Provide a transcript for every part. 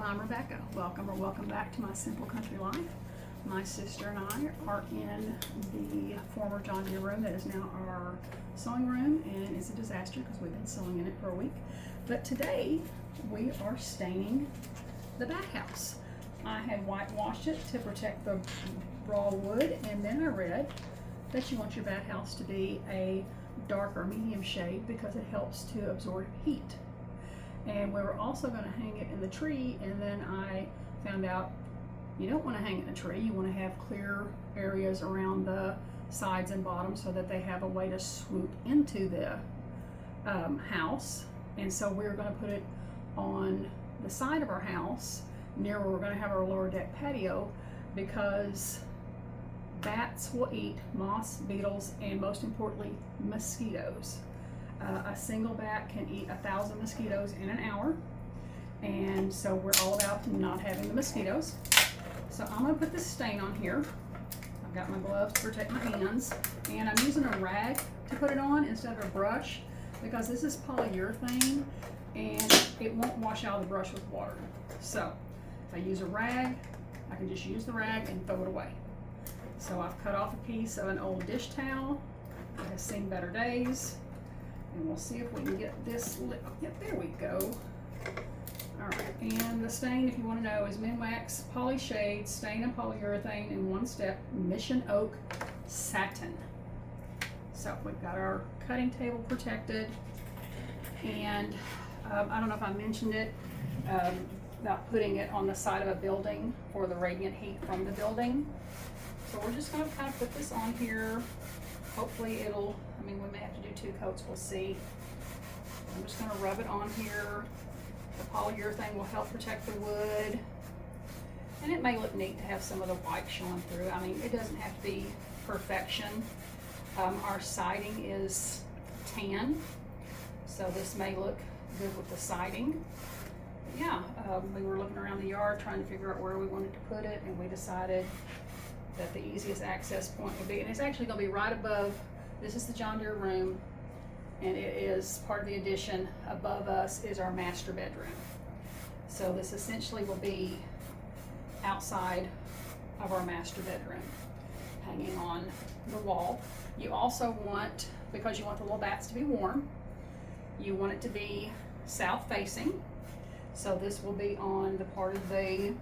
I'm Rebecca. Welcome back to my simple country life. My sister and I are in the former John Deere room that is now our sewing room, and it's a disaster because we've been sewing in it for a week. But today we are staining the back house. I had whitewashed it to protect the raw wood, and then I read that you want your back house to be a darker medium shade because it helps to absorb heat. And we were also going to hang it in the tree, and then I found out you don't want to hang it in a tree. You want to have clear areas around the sides and bottom so that they have a way to swoop into the house. And so we're going to put it on the side of our house near where we're going to have our lower deck patio, because bats will eat moths, beetles, and most importantly, mosquitoes. A single bat can eat 1,000 mosquitoes in an hour, and so we're all about not having the mosquitoes. So I'm going to put this stain on here. I've got my gloves to protect my hands, and I'm using a rag to put it on instead of a brush because this is polyurethane and it won't wash out of the brush with water. So if I use a rag, I can just use the rag and throw it away. So I've cut off a piece of an old dish towel that has seen better days. And we'll see if we can get this lit. Yep, there we go. All right, and the stain, if you want to know, is Minwax Poly Shade Stain and Polyurethane in one step Mission Oak Satin. So we've got our cutting table protected, and I don't know if I mentioned it about putting it on the side of a building for the radiant heat from the building. So we're just going to kind of put this on here. Hopefully it'll, we may have to do 2 coats, we'll see. I'm just going to rub it on here. The polyurethane will help protect the wood. And it may look neat to have some of the white showing through. It doesn't have to be perfection. Our siding is tan, so this may look good with the siding. But yeah, we were looking around the yard trying to figure out where we wanted to put it, and we decided that the easiest access point would be, and it's actually going to be right above. This is the John Deere room, and it is part of the addition. Above us is our master bedroom. So this essentially will be outside of our master bedroom, hanging on the wall. You also want, because you want the little bats to be warm, you want it to be south facing. So this will be on the part of the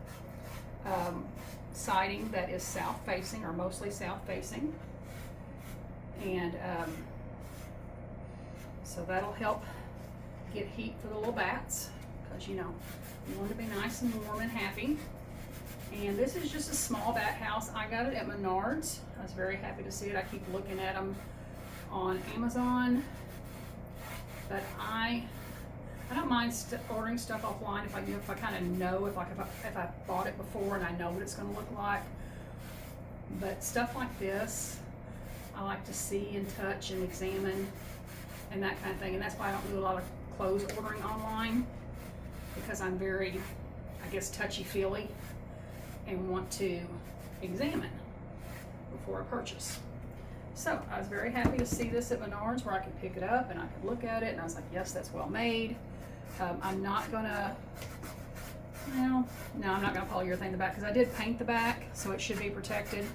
siding that is south facing, or mostly south facing. And so that'll help get heat for the little bats, because you want to be nice and warm and happy. And this is just a small bat house. I got it at Menards. I was very happy to see it. I keep looking at them on Amazon, but I don't mind ordering stuff offline if I kind of know if I bought it before and I know what it's going to look like. But stuff like this, I like to see and touch and examine and that kind of thing. And that's why I don't do a lot of clothes ordering online, because I'm very, I guess, touchy-feely and want to examine before I purchase. So I was very happy to see this at Menards, where I could pick it up and I could look at it, and I was like, yes, that's well made. I'm not gonna, no, I'm not gonna polyurethane the back, because I did paint the back, so it should be protected.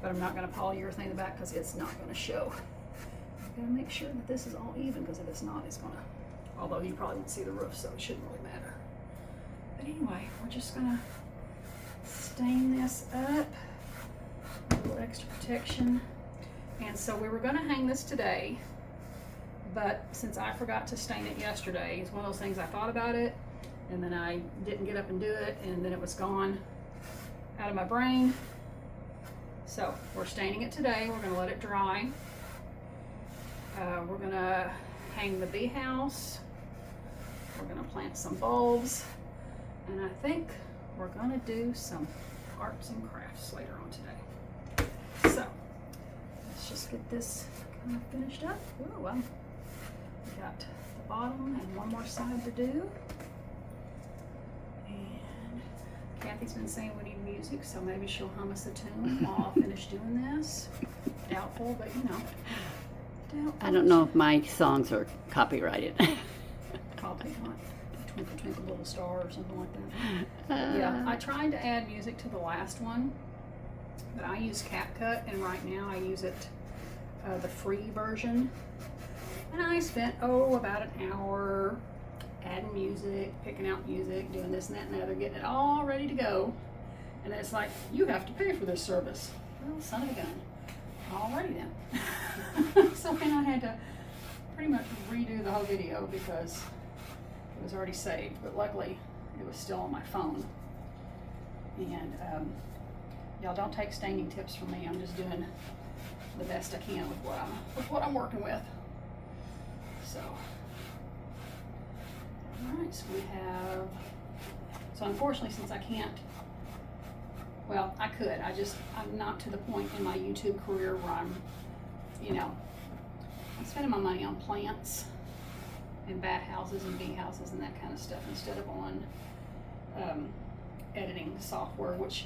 But I'm not going to polyurethane the back because it's not going to show. I've got to make sure that this is all even, because if it's not, it's going to, although you probably won't see the roof, so it shouldn't really matter. But anyway, we're just going to stain this up, a little extra protection. And so we were going to hang this today, but since I forgot to stain it yesterday, it's one of those things, I thought about it, and then I didn't get up and do it, and then it was gone out of my brain. So we're staining it today. We're going to let it dry. We're going to hang the bee house. We're going to plant some bulbs. And I think we're going to do some arts and crafts later on today. So let's just get this kind of finished up. Ooh, well, we got the bottom and one more side to do. Kathy's been saying we need music, so maybe she'll hum us a tune while I finish doing this. Doubtful, but doubtful. I don't know if my songs are copyrighted. Probably not. Twinkle Twinkle Little Star or something like that. Yeah, I tried to add music to the last one, but I use CapCut, and right now I use it, the free version. And I spent, about an hour adding music, picking out music, doing this and that and the other, getting it all ready to go. And then it's like, you have to pay for this service. Well, son of a gun. Alrighty then. So then I had to pretty much redo the whole video because it was already saved, but luckily it was still on my phone. And y'all don't take staining tips from me. I'm just doing the best I can with what I'm working with. So, alright, so we have, so unfortunately, since I can't, well, I could, I'm not to the point in my YouTube career where I'm spending my money on plants and bat houses and bee houses and that kind of stuff instead of on editing software, which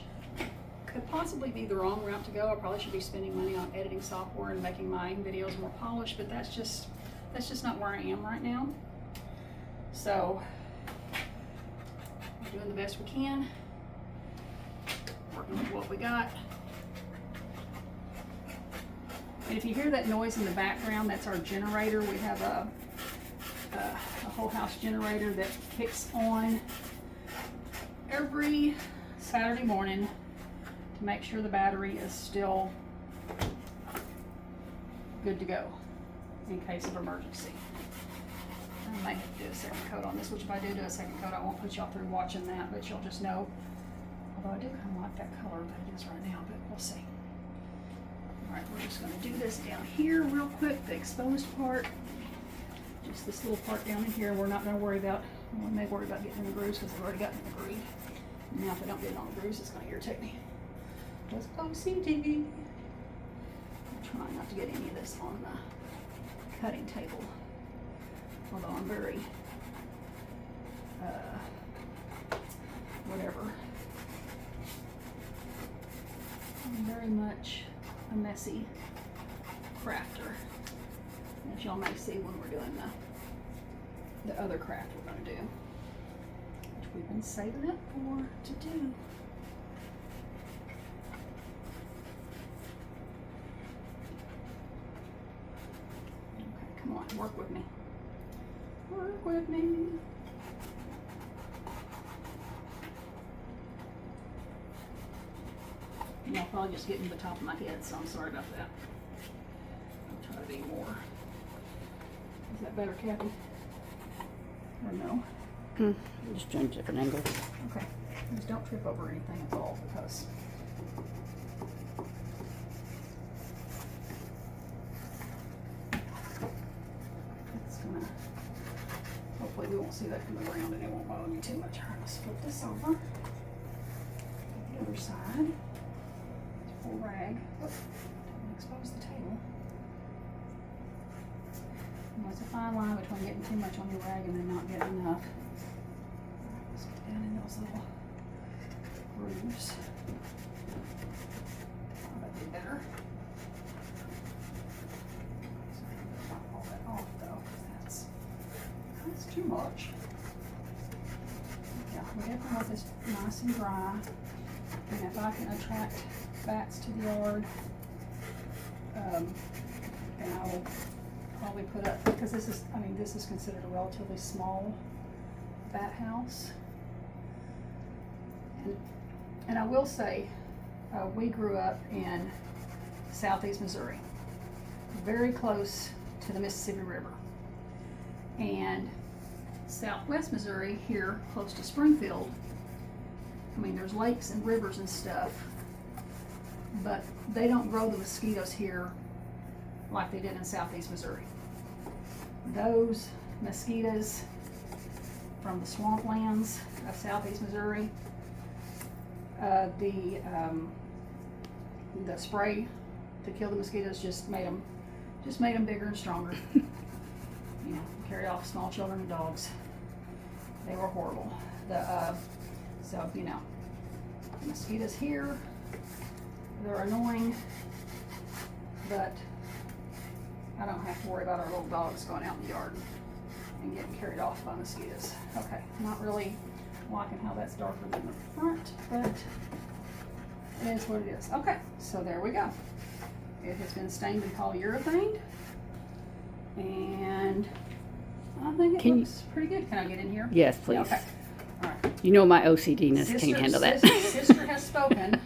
could possibly be the wrong route to go. I probably should be spending money on editing software and making my videos more polished, but that's just not where I am right now. So we're doing the best we can, working with what we got. And if you hear that noise in the background, that's our generator. We have a whole house generator that kicks on every Saturday morning to make sure the battery is still good to go in case of emergency. I might have to do a second coat on this, which if I do a second coat, I won't put y'all through watching that, but you'll just know. Although I do kind of like that color that it is right now, but we'll see. Alright, we're just going to do this down here real quick, the exposed part. Just this little part down in here. We're not going to worry about, we may worry about getting in the grooves because I've already gotten in the groove. Now if I don't get it on the grooves, it's going to irritate me. Just OCD. I'm trying not to get any of this on the cutting table. Although I'm very, I'm very much a messy crafter. As y'all may see when we're doing the other craft we're going to do, which we've been saving up for to do. Okay, come on, work with me. Work with me. Y'all probably just getting to the top of my head, so I'm sorry about that. I'll try to be more. Is that better, Kathy? Or no? Just trying a different angle. Okay. Just don't trip over anything at all because it's gonna, hopefully we won't see that from the ground and it won't bother me too much. All right, let's flip this over. The other side. Full rag. Oh, don't expose the table. And there's a fine line between getting too much on your rag and then not getting enough. Alright, let's get down in those little grooves. Oh, that'd be better. So I'm gonna pop all that off though, because that's too much. Yeah, we definitely want this nice and dry. And if I can attract bats to the yard, and I will probably put up, because this is considered a relatively small bat house. And I will say, we grew up in southeast Missouri, very close to the Mississippi River. And southwest Missouri, here close to Springfield, I mean, there's lakes and rivers and stuff, but they don't grow the mosquitoes here like they did in southeast Missouri. Those mosquitoes from the swamplands of southeast Missouri, the spray to kill the mosquitoes just made them bigger and stronger. You know, carry off small children and dogs. They were horrible. So, you know, the mosquitoes here, they're annoying, but I don't have to worry about our little dogs going out in the yard and getting carried off by mosquitoes. Okay, not really liking how that's darker than the front, but it is what it is. Okay, so there we go. It has been stained and polyurethane, and I think it looks pretty good. Can I get in here? Yes, please. Yeah, okay. All right. You know my OCDness can't handle that. Sister has spoken.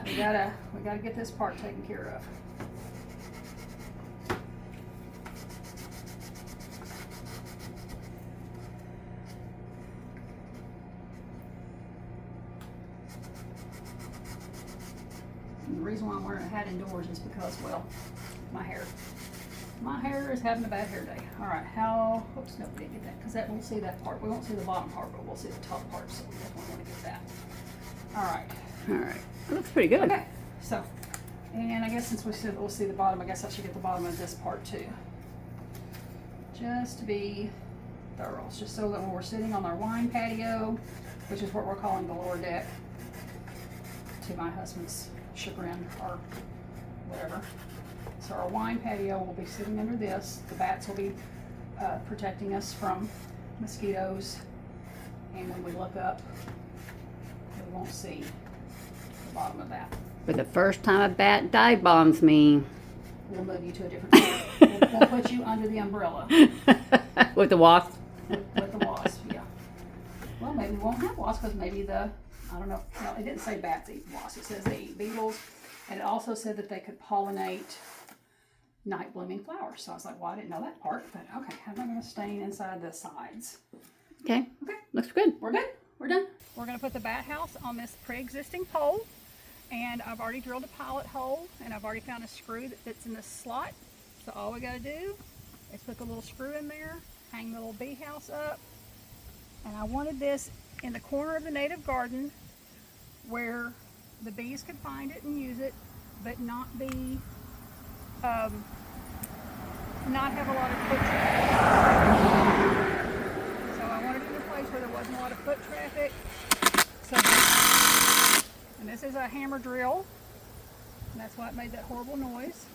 We gotta get this part taken care of. And the reason why I'm wearing a hat indoors is because, well, my hair. My hair is having a bad hair day. All right, oops, no, we didn't get that, because we'll see that part. We won't see the bottom part, but we'll see the top part, so we definitely want to get that. All right. All right. It looks pretty good. Okay, so, and I guess since we said we'll see the bottom, I guess I should get the bottom of this part too. Just to be thorough. It's just so that when we're sitting on our wine patio, which is what we're calling the lower deck, to my husband's chagrin or whatever. So our wine patio will be sitting under this. The bats will be protecting us from mosquitoes. And when we look up, we won't see the bottom of that. But the first time a bat dive bombs me, We'll move you to a different spot. We'll put you under the umbrella. with the wasp. With the wasp, yeah. Well, maybe we won't have wasps because maybe I don't know. No, it didn't say bats eat wasps. It says they eat beetles. And it also said that they could pollinate night blooming flowers. So I was like, well, I didn't know that part. But okay, how am I going to stain inside the sides? Okay. Okay. Looks good. We're good. We're done. We're going to put the bat house on this pre-existing pole. And I've already drilled a pilot hole. And I've already found a screw that fits in this slot. So all we got to do is put the little screw in there, hang the little bee house up. And I wanted this in the corner of the native garden where the bees could find it and use it, but not be, not have a lot of foot traffic. So I wanted it in a place where there wasn't a lot of foot traffic. So, and this is a hammer drill, and that's why it made that horrible noise.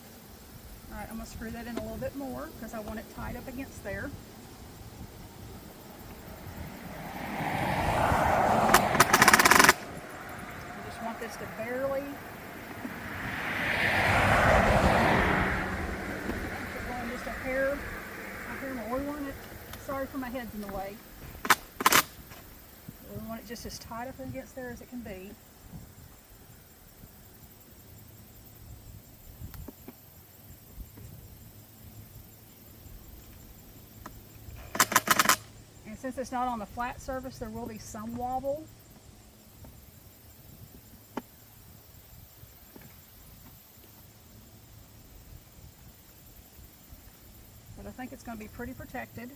All right, I'm gonna screw that in a little bit more because I want it tied up against there. This to barely going just a hair more. We want it, sorry for my head's in the way. We want it just as tight up against there as it can be. And since it's not on the flat surface, there will be some wobble. I think it's going to be pretty protected.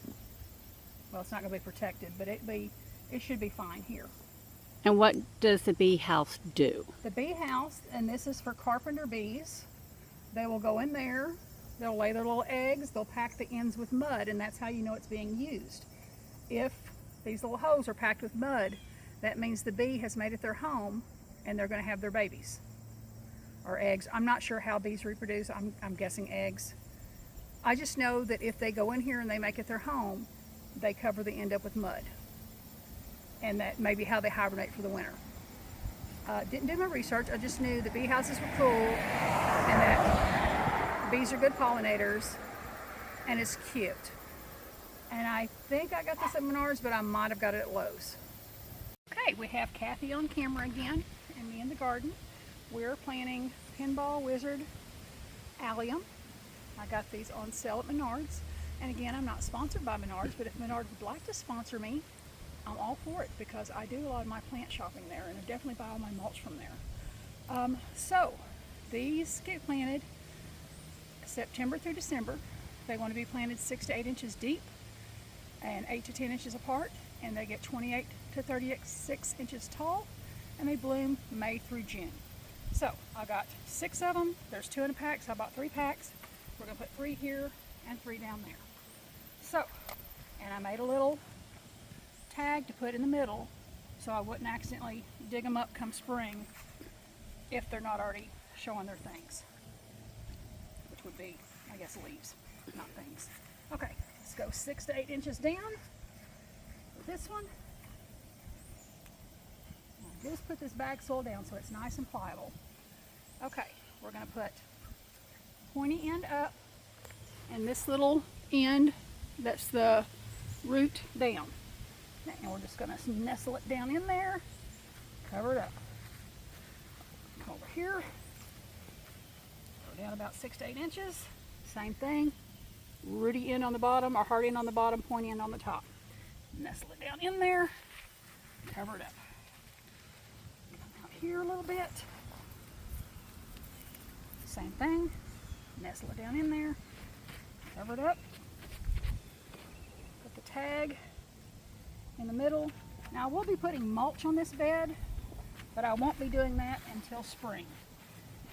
Well, it's not going to be protected, but it should be fine here. And what does the bee house do? The bee house, and this is for carpenter bees, they will go in there, they'll lay their little eggs, they'll pack the ends with mud, and that's how you know it's being used. If these little holes are packed with mud, that means the bee has made it their home and they're going to have their babies or eggs. I'm not sure how bees reproduce. I'm guessing eggs. I just know that if they go in here and they make it their home, they cover the end up with mud. And that may be how they hibernate for the winter. Didn't do my research. I just knew that bee houses were cool and that bees are good pollinators and it's cute. And I think I got this at Menards, but I might have got it at Lowe's. Okay, we have Kathy on camera again and me in the garden. We're planting Pinball Wizard Allium. I got these on sale at Menards. And again, I'm not sponsored by Menards, but if Menards would like to sponsor me, I'm all for it because I do a lot of my plant shopping there and I definitely buy all my mulch from there. So these get planted September through December. They want to be planted 6 to 8 inches deep and 8 to 10 inches apart, and they get 28 to 36 inches tall, and they bloom May through June. So I got 6 of them. There's 2 in a pack, so I bought 3 packs. We're going to put 3 here and 3 down there. So, and I made a little tag to put in the middle so I wouldn't accidentally dig them up come spring if they're not already showing their things, which would be, I guess, leaves, not things. Okay, Let's go 6 to 8 inches down with this one. Now just put this bag soil down so it's nice and pliable. Okay, we're going to put pointy end up and this little end that's the root down. And we're just going to nestle it down in there, cover it up. Come over here, go down about 6 to 8 inches, same thing, rooty end on the bottom or hard end on the bottom, pointy end on the top. Nestle it down in there, cover it up. Out here a little bit, same thing, nestle it down in there, cover it up, put the tag in the middle. Now I will be putting mulch on this bed, but I won't be doing that until spring.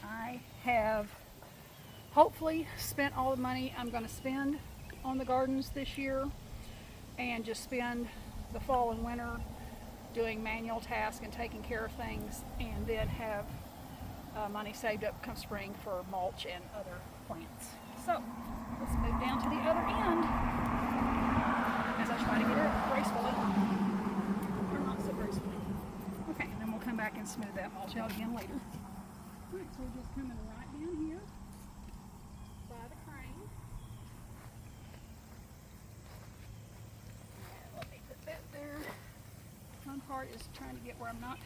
I have hopefully spent all the money I'm going to spend on the gardens this year and just spend the fall and winter doing manual tasks and taking care of things, and then have money saved up come spring for mulch and other plants. So let's move down to the other end as I try to get it gracefully, or not so gracefully. Okay, and then we'll come back and smooth that mulch out again later. Alright, so we're just coming right down here by the crane. And let me put that there. One part is trying to get where I'm not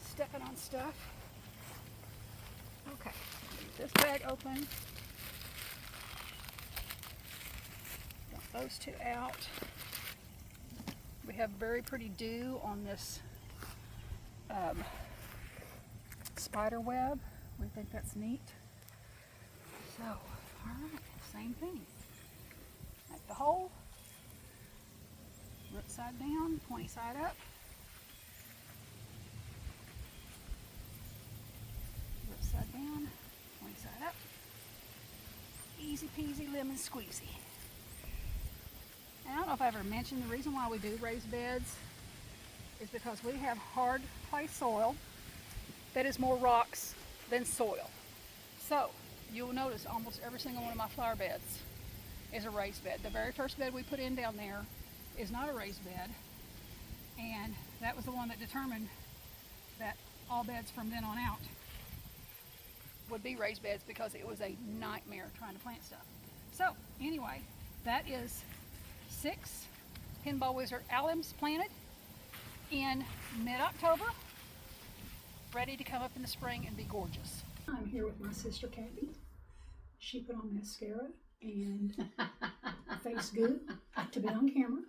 stepping on stuff. Okay, leave this bag open. Dump those two out. We have very pretty dew on this spider web. We think that's neat. So, alright, same thing. Make the hole, root side down, pointy side up. Root side down, pointy side up. Easy peasy lemon squeezy. And I don't know if I ever mentioned the reason why we do raised beds is because we have hard clay soil that is more rocks than soil. So you will notice almost every single one of my flower beds is a raised bed. The very first bed we put in down there is not a raised bed, and that was the one that determined that all beds from then on out would be raised beds because it was a nightmare trying to plant stuff. So anyway, that is 6 Pinball Wizard alliums planted in mid-October, ready to come up in the spring and be gorgeous. I'm here with my sister Kathy. She put on mascara and face goo to be on camera,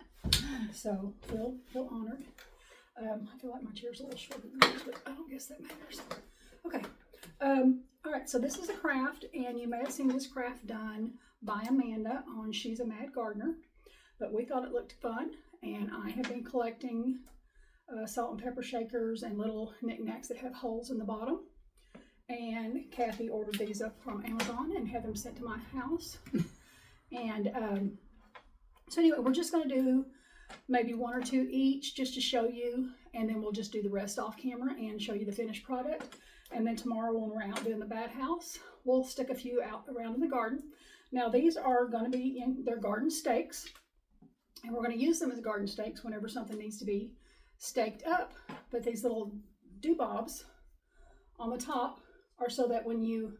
so feel honored. I feel like my chair's a little shorter than yours, but I don't guess that matters. Okay. All right, so this is a craft, and you may have seen this craft done by Amanda on She's a Mad Gardener, but we thought it looked fun, and I have been collecting salt and pepper shakers and little knickknacks that have holes in the bottom, and Kathy ordered these up from Amazon and had them sent to my house. And so anyway, we're just going to do maybe 1 or 2 each just to show you, and then we'll just do the rest off camera and show you the finished product. And then tomorrow when we're out doing the bat house, we'll stick a few out around in the garden. Now these are going to be they're garden stakes, and we're going to use them as garden stakes whenever something needs to be staked up. But these little doobobs on the top are so that when you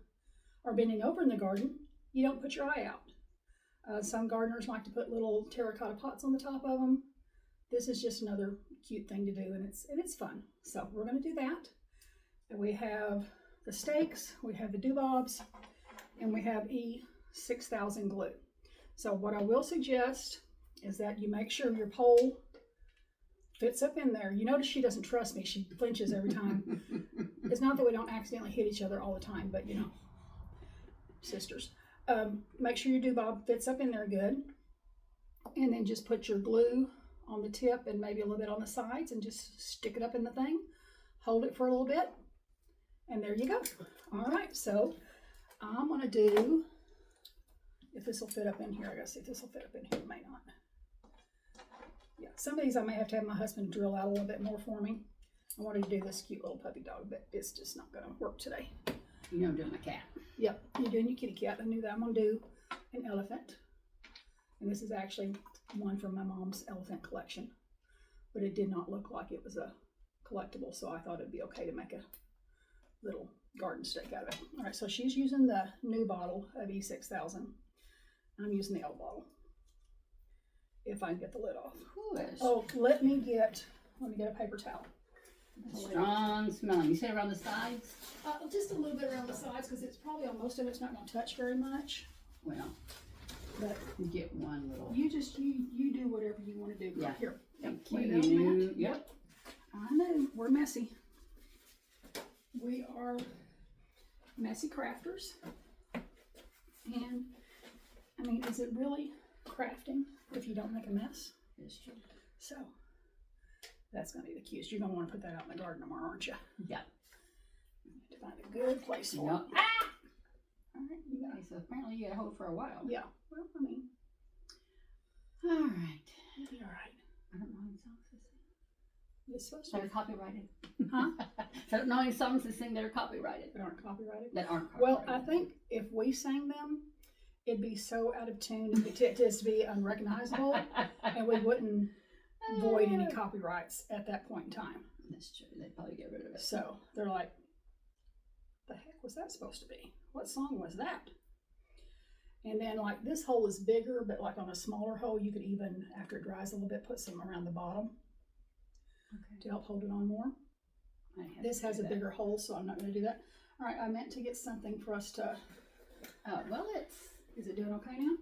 are bending over in the garden, you don't put your eye out. Some gardeners like to put little terracotta pots on the top of them. This is just another cute thing to do, and it's fun. So we're going to do that. And we have the stakes, we have the doobobs, and we have E6000 glue. So what I will suggest is that you make sure your pole fits up in there. You notice she doesn't trust me. She flinches every time. It's not that we don't accidentally hit each other all the time, but you know, sisters. Make sure your doobob fits up in there good. And then just put your glue on the tip and maybe a little bit on the sides and just stick it up in the thing. Hold it for a little bit. And there you go. All right, so I'm going to do, if this will fit up in here, I gotta see if this will fit up in here. It may not. Yeah, some of these I may have to have my husband drill out a little bit more for me. I wanted to do this cute little puppy dog, but it's just not going to work today. You know, I'm doing my cat. Yep, you're doing your kitty cat. I knew that. I'm going to do an elephant. And this is actually one from my mom's elephant collection, but it did not look like it was a collectible, so I thought it'd be okay to make a little garden stake out of it. All right, so she's using the new bottle of E6000. I'm using the old bottle. If I can get the lid off. Foolish. Oh, let me get a paper towel. Strong smelling. You say around the sides? Just a little bit around the sides because it's probably on most of it's not going to touch very much. Well, but you get one little. You do whatever you want to do. Yeah. Here. Thank Lay you. it on the mat. Yep. I know we're messy. We are messy crafters, and I mean, is it really crafting if you don't make a mess? It's true. So that's going to be the cutest. You're going to want to put that out in the garden tomorrow, aren't you? Yeah. To find a good place for Yep. it. Ah! All right, you got Okay, so apparently you gotta hold for a while. Yeah. Well, I mean, All right. it'll be all right. I don't know any songs to sing. It's supposed That to are be. copyrighted. Huh? I don't know any songs to sing that are copyrighted. That aren't copyrighted. That aren't Well, copyrighted. I think if we sang them, it'd be so out of tune to just be unrecognizable, and we wouldn't void any copyrights at that point in time. That's true. They'd probably get rid of it. So they're like, the heck was that supposed to be? What song was that? And then like this hole is bigger, but like on a smaller hole, you could even, after it dries a little bit, put some around the bottom to help hold it on more. This has a bigger hole, so I'm not going to do that. All right, I meant to get something for us to. Oh, well, Is it doing okay now?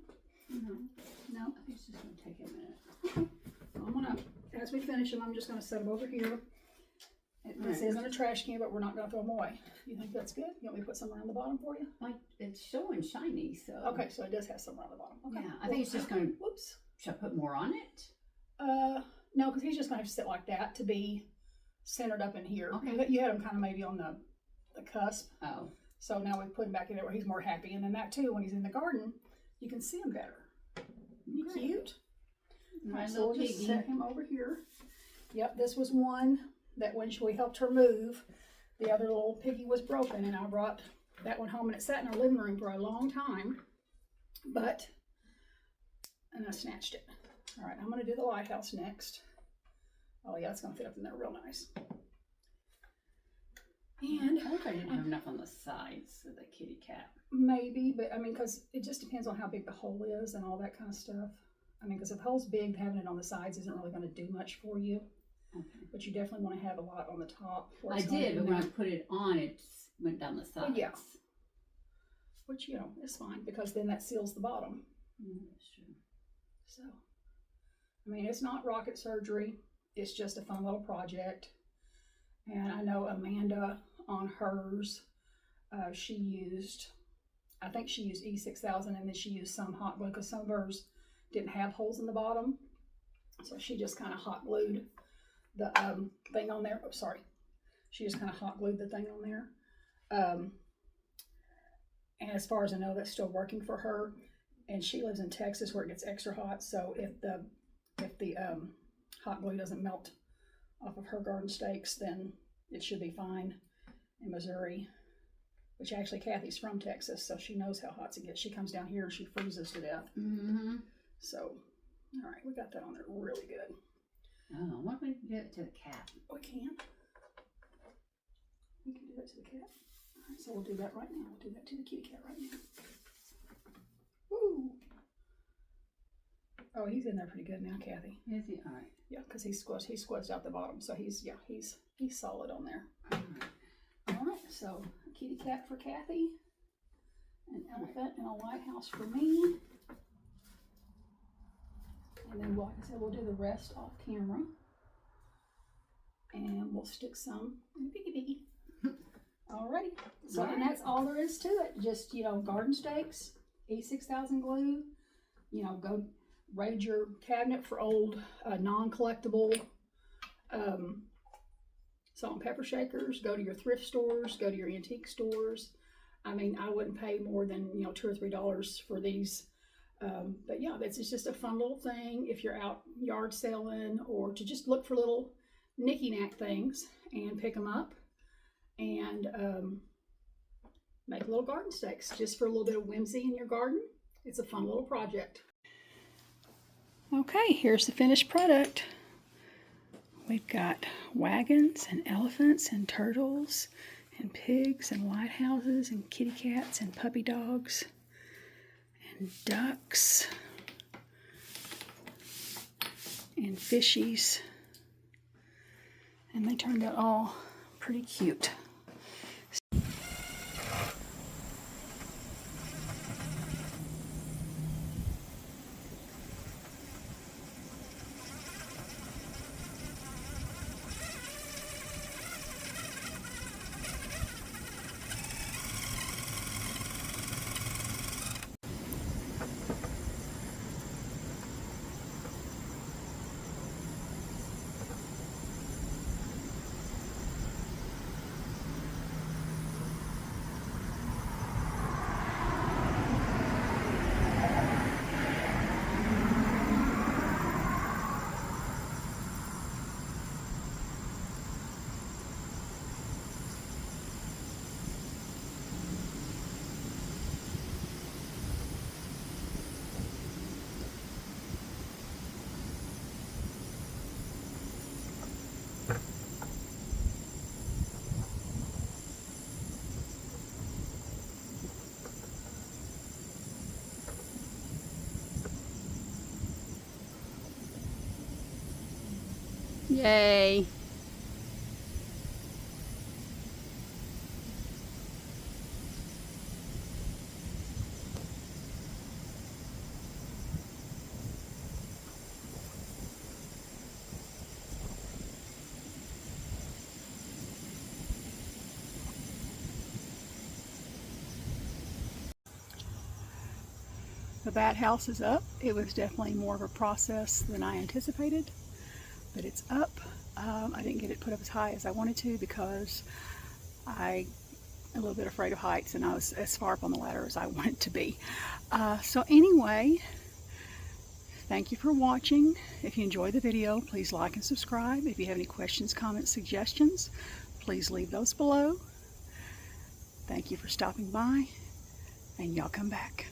No? I think it's just going to take a minute. Okay. Well, I'm going to, as we finish them, I'm just going to set them over here. This isn't a trash can, but we're not going to throw them away. You think that's good? You want me to put some around the bottom for you? Like, it's showing shiny, so. Okay, so it does have some around the bottom. Okay. Yeah, I think it's just going to. Whoops. Should I put more on it? No, because he's just going to have to sit like that to be centered up in here. Okay. You had him kind of maybe on the cusp. Oh. So now we put him back in there where he's more happy. And then that too, when he's in the garden, you can see him better. Isn't he cute? My So little we'll just piggy. set him over here. Yep, this was one that when we helped her move, the other little piggy was broken, and I brought that one home, and it sat in our living room for a long time. And I snatched it. All right, I'm going to do the lighthouse next. Oh yeah, it's going to fit up in there real nice. And I wish I didn't have enough on the sides of the kitty cat. maybe, but I mean, because it just depends on how big the hole is and all that kind of stuff. I mean, because if the hole's big, having it on the sides isn't really going to do much for you. Okay. But you definitely want to have a lot on the top. I did, but when I put it on, it went down the sides. yeah. Which, you know, is fine because then that seals the bottom. That's true. So, I mean, it's not rocket surgery. It's just a fun little project. And I know Amanda on hers, she used, I think she used E6000 and then she used some hot glue because some of hers didn't have holes in the bottom. So she just kind of hot glued the thing on there. Oh, sorry. She just kind of hot glued the thing on there. And as far as I know, that's still working for her. And she lives in Texas where it gets extra hot. So if the hot glue doesn't melt off of her garden stakes, then it should be fine. In Missouri, which actually Kathy's from Texas, so she knows how hot it gets. She comes down here and she freezes to death. Mm-hmm. So, all right, we got that on there really good. Oh, why don't we do it to the cat? We can. We can do that to the cat. All right, so we'll do that right now. We'll do that to the kitty cat right now. Woo! Oh, he's in there pretty good now, Kathy. Is he? All right. Yeah, because he squished out the bottom, so he's solid on there. All right. All right, so a kitty cat for Kathy, an elephant and a lighthouse for me. And then, like I said, we'll do the rest off camera. And we'll stick some in Piggy. Alrighty. So, and that's all there is to it. Just, you know, garden stakes, E6000 glue, you know, go raid your cabinet for old non-collectible salt and pepper shakers. Go to your thrift stores, go to your antique stores. I mean, I wouldn't pay more than, you know, $2 or $3 for these. But yeah, it's just a fun little thing if you're out yard selling or to just look for little knicky-knack things and pick them up and make little garden stakes just for a little bit of whimsy in your garden. It's a fun little project. Okay, here's the finished product. We've got wagons and elephants and turtles and pigs and lighthouses and kitty cats and puppy dogs and ducks and fishies. And they turned out all pretty cute. Yay. The bat house is up. It was definitely more of a process than I anticipated, but it's up. I didn't get it put up as high as I wanted to because I'm a little bit afraid of heights, and I was as far up on the ladder as I wanted to be. So anyway, thank you for watching. If you enjoyed the video, please like and subscribe. If you have any questions, comments, suggestions, please leave those below. Thank you for stopping by, and y'all come back.